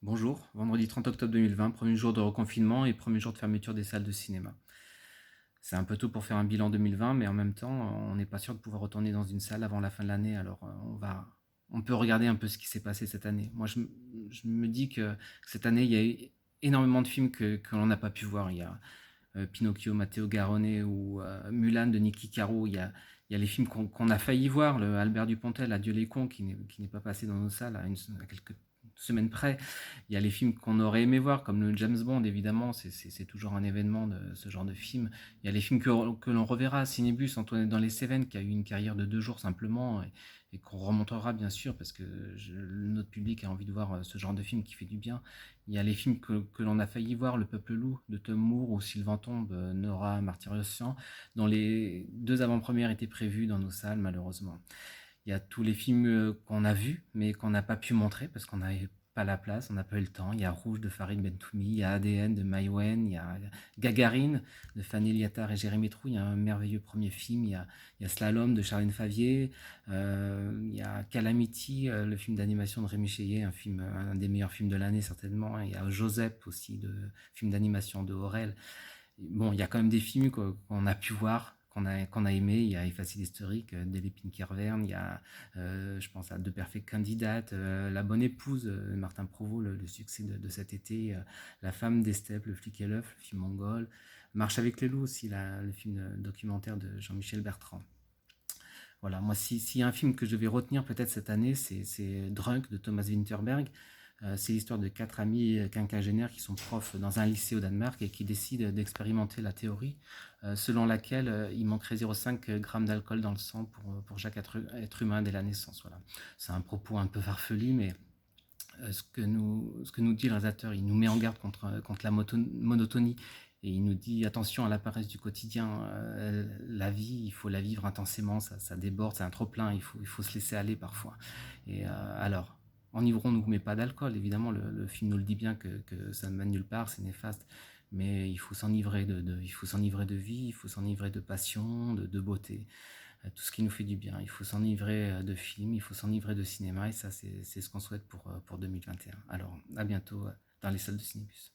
Bonjour, vendredi 30 octobre 2020, premier jour de reconfinement et premier jour de fermeture des salles de cinéma. C'est un peu tôt pour faire un bilan 2020, mais en même temps, on n'est pas sûr de pouvoir retourner dans une salle avant la fin de l'année, alors on peut regarder un peu ce qui s'est passé cette année. Moi, je me dis que cette année, il y a eu énormément de films que l'on n'a pas pu voir. Il y a Pinocchio, Matteo Garrone ou Mulan de Niki Caro. Il y a les films qu'on a failli voir, le Albert Dupontel, Adieu les cons, qui n'est pas passé dans nos salles à quelques semaines près. Il y a les films qu'on aurait aimé voir, comme le James Bond, évidemment, c'est toujours un événement de ce genre de film. Il y a les films que l'on reverra, Cinébus, Antoinette dans les Cévennes, qui a eu une carrière de 2 jours simplement, et qu'on remontera bien sûr, parce que notre public a envie de voir ce genre de film qui fait du bien. Il y a les films que l'on a failli voir, Le Peuple Loup de Tom Moore ou Sylvain Tombe, Nora Martyriosian, dont les deux avant-premières étaient prévues dans nos salles malheureusement. Il y a tous les films qu'on a vus mais qu'on n'a pas pu montrer parce qu'on n'avait pas la place, on n'a pas eu le temps. Il y a Rouge de Farid Bentoumi, il y a ADN de Maïwen, il y a Gagarine de Fanny Liattard et Jérémy Trou, il y a un merveilleux premier film, il y a Slalom de Charlène Favier, il y a Calamity, le film d'animation de Rémi Cheyet, un des meilleurs films de l'année certainement. Il y a Joseph aussi, film d'animation de Aurel. Bon, il y a quand même des films qu'on a pu voir, qu'on a aimé. Il y a Effacé d'historique d'Elépine Kervern, il y a, je pense à De Perfect Candidates, La bonne épouse de Martin Provost, le succès de cet été, La femme des steppes, Le flic et l'œuf, le film mongol, Marche avec les loups aussi, le film documentaire de Jean-Michel Bertrand. Voilà, moi, s'il y a un film que je vais retenir peut-être cette année, c'est Drunk de Thomas Winterberg. C'est l'histoire de quatre amis quinquagénaires qui sont profs dans un lycée au Danemark et qui décident d'expérimenter la théorie selon laquelle il manquerait 0,5 g d'alcool dans le sang pour chaque être humain dès la naissance. Voilà. C'est un propos un peu farfelu, mais ce que nous dit le réalisateur, il nous met en garde contre la monotonie et il nous dit attention à la paresse du quotidien, la vie, il faut la vivre intensément, ça déborde, c'est un trop plein, il faut se laisser aller parfois. Et alors, enivrons-nous, mais pas d'alcool, évidemment, le film nous le dit bien que ça ne mène nulle part, c'est néfaste, mais il faut s'enivrer il faut s'enivrer de vie, il faut s'enivrer de passion, de beauté, tout ce qui nous fait du bien. Il faut s'enivrer de films, il faut s'enivrer de cinéma, et ça, c'est ce qu'on souhaite pour 2021. Alors, à bientôt dans les salles de Cinébus.